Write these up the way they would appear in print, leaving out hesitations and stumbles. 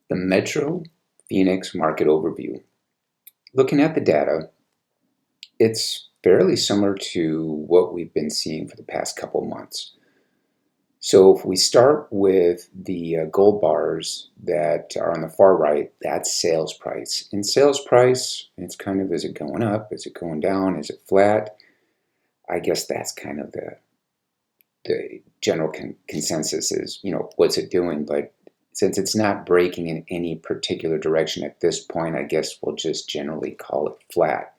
The Metro Phoenix market overview. Looking at the data, it's fairly similar to what we've been seeing for the past couple months. So if we start with the gold bars that are on the far right, that's sales price. In sales price, it's kind of, is it going up? Is it going down? Is it flat? I guess that's kind of the general consensus is, what's it doing? But since it's not breaking in any particular direction at this point, I guess we'll just generally call it flat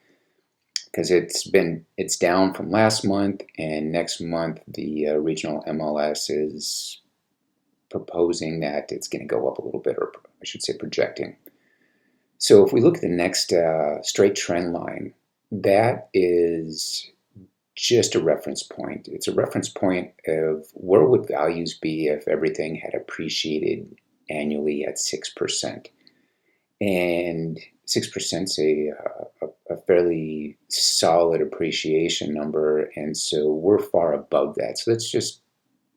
because it's down from last month, and next month the regional MLS is proposing that it's going to go up a little bit, or I should say projecting. So if we look at the next straight trend line, that is just a reference point. It's a reference point of where would values be if everything had appreciated annually at 6%. And 6% is a fairly solid appreciation number, and so we're far above that. So that's just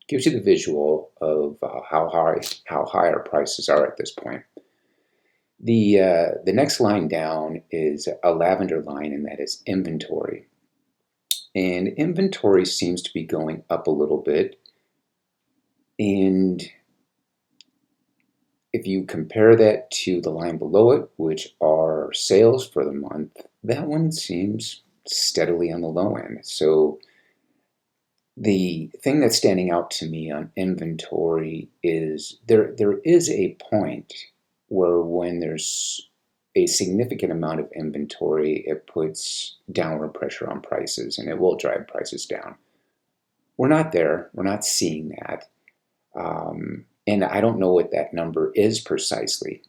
gives you the visual of how high our prices are at this point. The next line down is a lavender line, and that is inventory. And inventory seems to be going up a little bit. And if you compare that to the line below it, which are sales for the month, that one seems steadily on the low end. So the thing that's standing out to me on inventory is there is a point where when there's a significant amount of inventory, it puts downward pressure on prices, and it will drive prices down. We're not there. We're not seeing that. And I don't know what that number is precisely.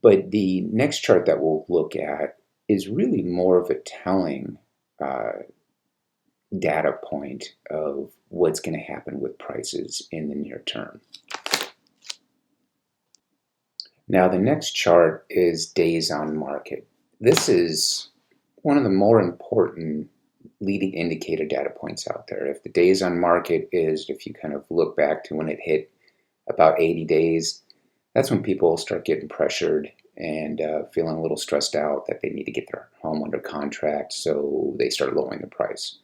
But the next chart that we'll look at is really more of a telling data point of what's going to happen with prices in the near term. Now, the next chart is days on market. This is one of the more important leading indicator data points out there. If the days on market is, if you kind of look back to when it hit about 80 days, that's when people start getting pressured and feeling a little stressed out that they need to get their home under contract, so they start lowering the price.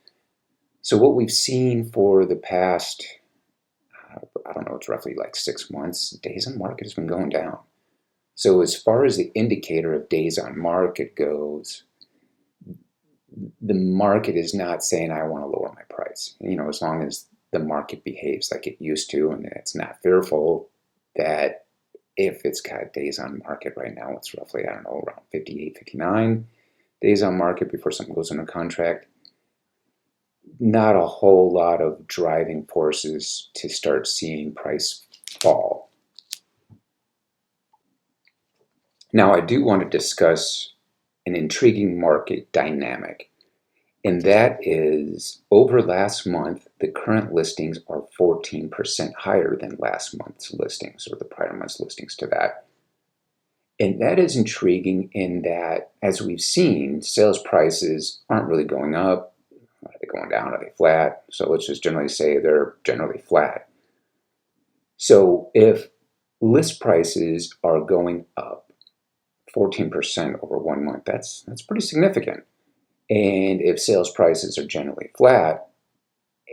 So what we've seen for the past, I don't know, it's roughly like 6 months, days on market has been going down. So as far as the indicator of days on market goes, the market is not saying, I want to lower my price. As long as the market behaves like it used to, and it's not fearful that if it's got days on market right now, it's roughly, around 58, 59 days on market before something goes under contract. Not a whole lot of driving forces to start seeing price fall. Now, I do want to discuss an intriguing market dynamic, and that is over last month, the current listings are 14% higher than last month's listings, or the prior month's listings to that. And that is intriguing in that, as we've seen, sales prices aren't really going up. Are they going down? Are they flat? So let's just generally say they're generally flat. So if list prices are going up 14% over 1 month, that's pretty significant. And if sales prices are generally flat,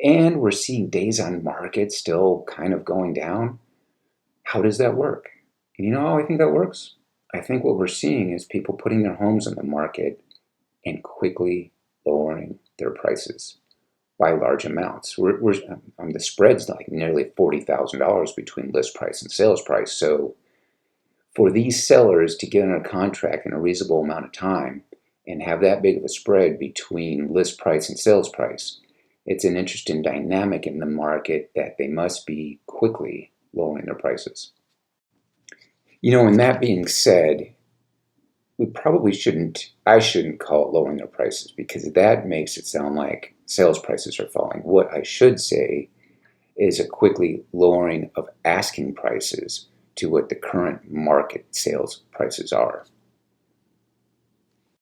and we're seeing days on market still kind of going down, how does that work? And you know how I think that works? I think what we're seeing is people putting their homes on the market and quickly lowering their prices by large amounts. The spread's like nearly $40,000 between list price and sales price. So for these sellers to get under contract in a reasonable amount of time and have that big of a spread between list price and sales price, it's an interesting dynamic in the market that they must be quickly lowering their prices. And that being said, I shouldn't call it lowering their prices, because that makes it sound like sales prices are falling. What I should say is a quickly lowering of asking prices to what the current market sales prices are.